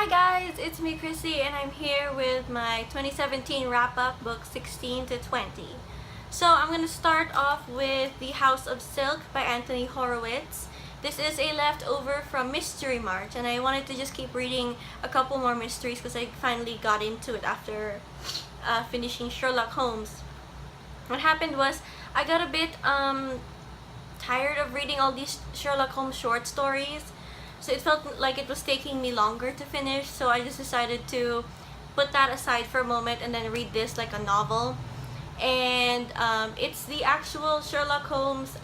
Hi guys, it's me Chrissy and I'm here with my 2017 wrap-up book 16 to 20. So I'm going to start off with The House of Silk by Anthony Horowitz. This is a leftover from Mystery March and I wanted to just keep reading a couple more mysteries because I finally got into it after finishing Sherlock Holmes. What happened was I got a bit tired of reading all these Sherlock Holmes short stories. So it felt like it was taking me longer to finish, so I just decided to put that aside for a moment and then read this like a novel. And it's the actual Sherlock Holmes,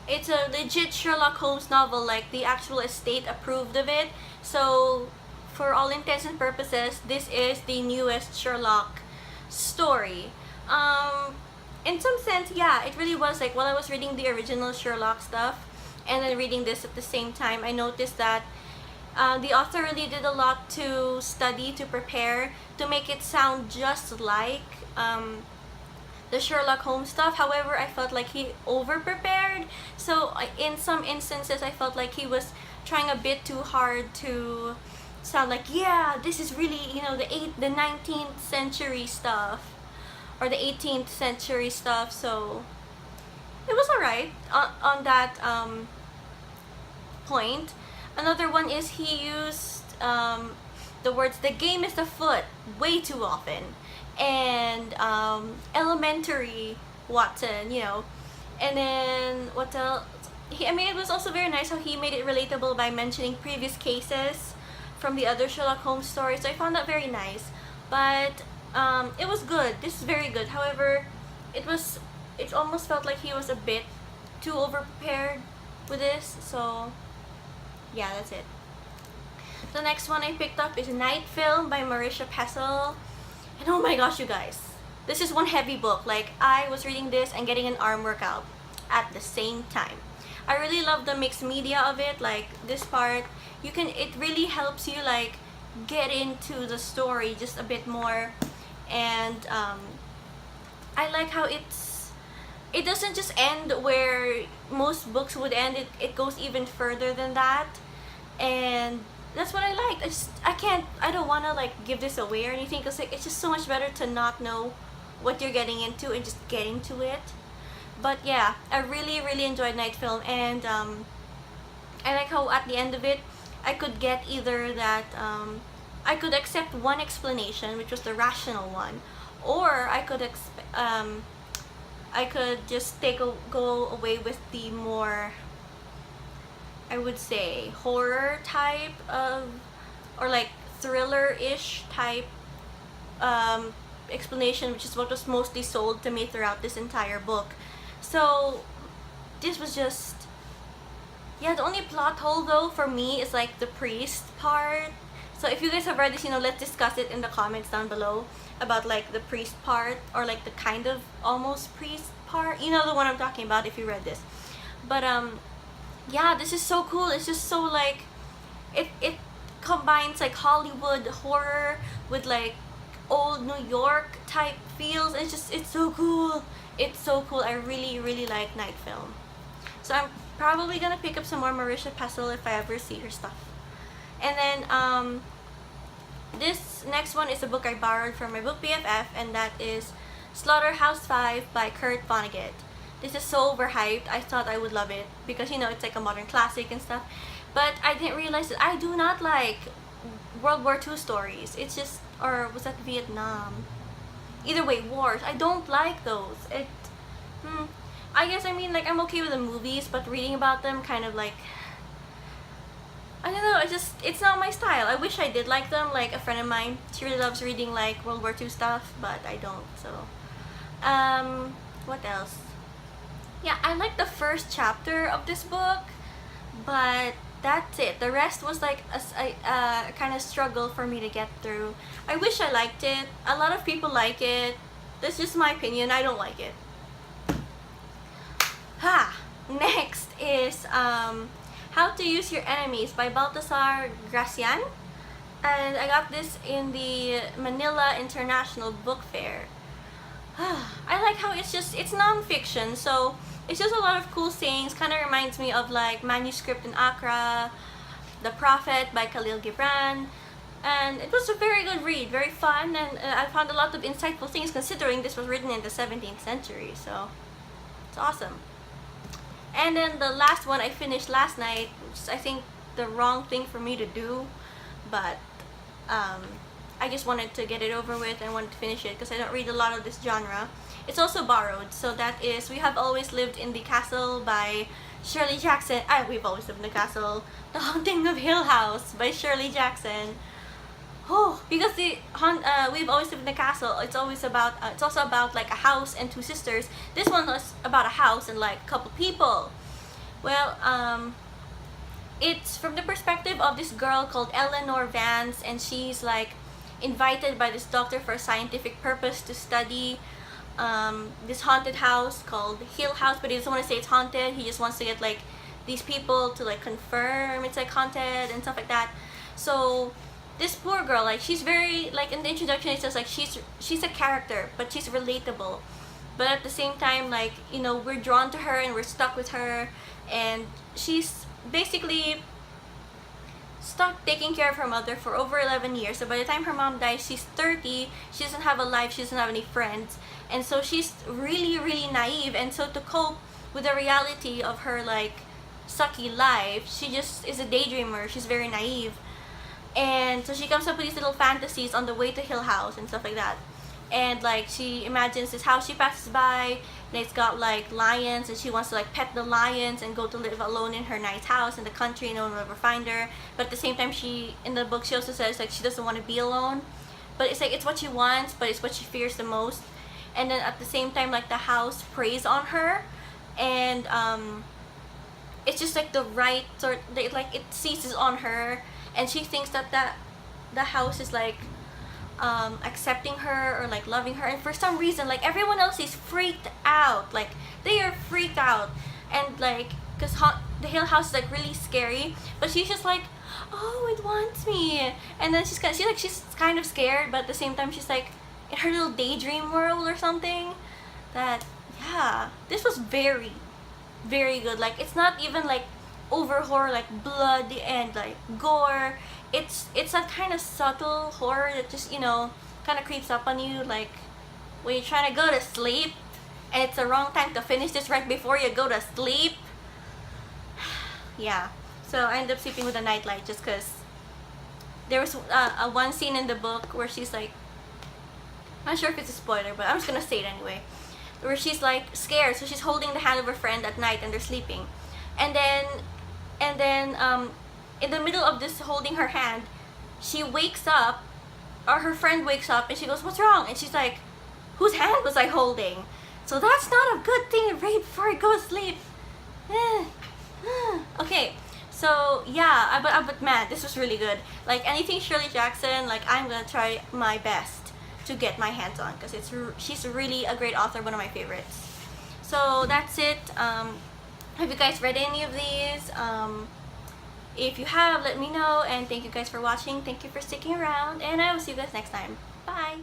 it's a legit Sherlock Holmes novel, like the actual estate approved of it. So for all intents and purposes, this is the newest Sherlock story. In some sense, yeah, it really was like while I was reading the original Sherlock stuff, and then reading this at the same time, I noticed that the author really did a lot to study, to prepare, to make it sound just like the Sherlock Holmes stuff. However, I felt like he over-prepared. So in some instances, I felt like he was trying a bit too hard to sound like, yeah, this is really, you know, the 19th century stuff, or the 18th century stuff. So it was alright on that point. Another one is he used the words "the game is afoot" way too often, and elementary Watson, you know. And then what else? I mean, it was also very nice how he made it relatable by mentioning previous cases from the other Sherlock Holmes stories. So I found that very nice. But it was good. This is very good. However, it almost felt like he was a bit too over-prepared with this, so yeah, that's it. The next one I picked up is Night Film by Marisha Pessl. And oh my gosh, you guys, this is one heavy book. Like, I was reading this and getting an arm workout at the same time. I really love the mixed media of it. Like, this part, it really helps you like get into the story just a bit more. And I like how it doesn't just end where most books would end. It goes even further than that, and that's what I liked. I don't want to like give this away or anything, because like, it's just so much better to not know what you're getting into and just get into it. But yeah, I really enjoyed Night Film, and I like how at the end of it I could get either that I could accept one explanation, which was the rational one, or I could just go away with the more, I would say, horror type of, or like thriller-ish type explanation, which is what was mostly sold to me throughout this entire book. So this was just, yeah, the only plot hole though for me is like the priest part. So if you guys have read this, you know, let's discuss it in the comments down below about like the priest part, or like the kind of almost priest part. You know the one I'm talking about if you read this. But yeah, this is so cool. It's just so like it combines like Hollywood horror with like old New York type feels. It's so cool. It's so cool. I really like Night Film. So I'm probably gonna pick up some more Marisha Pessl if I ever see her stuff. And then this next one is a book I borrowed from my book BFF, and that is SlaughterhouseFive by Vonnegut. This is so overhyped. I thought I would love it because, you know, it's like a modern classic and stuff. But I didn't realize that I do not like World War II stories. It's just, or was that Vietnam? Either way, wars. I don't like those. I guess, I mean, like, I'm okay with the movies, but reading about them kind of like, I don't know, it's not my style. I wish I did like them. Like a friend of mine, she really loves reading like World War II stuff, but I don't. So what else? Yeah, I like the first chapter of this book, but that's it. The rest was like a kind of struggle for me to get through. I wish I liked it. A lot of people like it. That's just my opinion. I don't like it. Next is How to Use Your Enemies by Baltazar Gracian, and I got this in the Manila International Book Fair. I like how it's non-fiction, so it's just a lot of cool sayings. Kind of reminds me of like Manuscript in Accra, The Prophet by Khalil Gibran. And it was a very good read, very fun, and I found a lot of insightful things considering this was written in the 17th century, so it's awesome. And then the last one I finished last night, which is I think the wrong thing for me to do, but I just wanted to get it over with and wanted to finish it because I don't read a lot of this genre. It's also borrowed, so that is We Have Always Lived in the Castle by Shirley Jackson. We've Always Lived in the Castle. The Haunting of Hill House by Shirley Jackson. Oh, because We've Always Lived in the Castle, it's also about like a house and two sisters. This one was about a house and like a couple people. Well, it's from the perspective of this girl called Eleanor Vance, and she's like invited by this doctor for a scientific purpose to study this haunted house called Hill House, but he doesn't want to say it's haunted. He just wants to get like these people to like confirm it's like haunted and stuff like that. So this poor girl, like she's very, like in the introduction it says like she's a character, but she's relatable, but at the same time, like, you know, we're drawn to her and we're stuck with her, and she's basically stuck taking care of her mother for over 11 years. So by the time her mom dies, she's 30, she doesn't have a life, she doesn't have any friends, and so she's really naive. And so to cope with the reality of her like sucky life, she just is a daydreamer. She's very naive, and so she comes up with these little fantasies on the way to Hill House and stuff like that. And like she imagines this house she passes by, and it's got like lions, and she wants to like pet the lions and go to live alone in her nice house in the country, no one will ever find her. But at the same time, she, in the book, she also says like she doesn't want to be alone, but it's like it's what she wants, but it's what she fears the most. And then at the same time, like the house preys on her, and it's just like the right sort, like it seizes on her, and she thinks that the house is like accepting her or like loving her, and for some reason like everyone else is freaked out, like they are freaked out, and like because the Hill House is like really scary, but she's just like, oh, it wants me. And then she's kind of scared, but at the same time she's like in her little daydream world or something. That, yeah, this was very good. Like it's not even like over horror, like blood and like gore. It's a kind of subtle horror that just, you know, kind of creeps up on you, like when you're trying to go to sleep and it's the wrong time to finish this right before you go to sleep. Yeah, so I ended up sleeping with a nightlight just because there was a one scene in the book where she's like, I'm not sure if it's a spoiler, but I'm just gonna say it anyway, where she's like scared, so she's holding the hand of her friend at night and they're sleeping, and then in the middle of this holding her hand, she wakes up, or her friend wakes up, and she goes, what's wrong? And she's like, whose hand was I holding? So that's not a good thing right before I go to sleep. Okay, so yeah, but man, this was really good. Like anything Shirley Jackson, like I'm gonna try my best to get my hands on, because she's really a great author, one of my favorites. So that's it. Have you guys read any of these? If you have, let me know, and thank you guys for watching. Thank you for sticking around, and I will see you guys next time. Bye!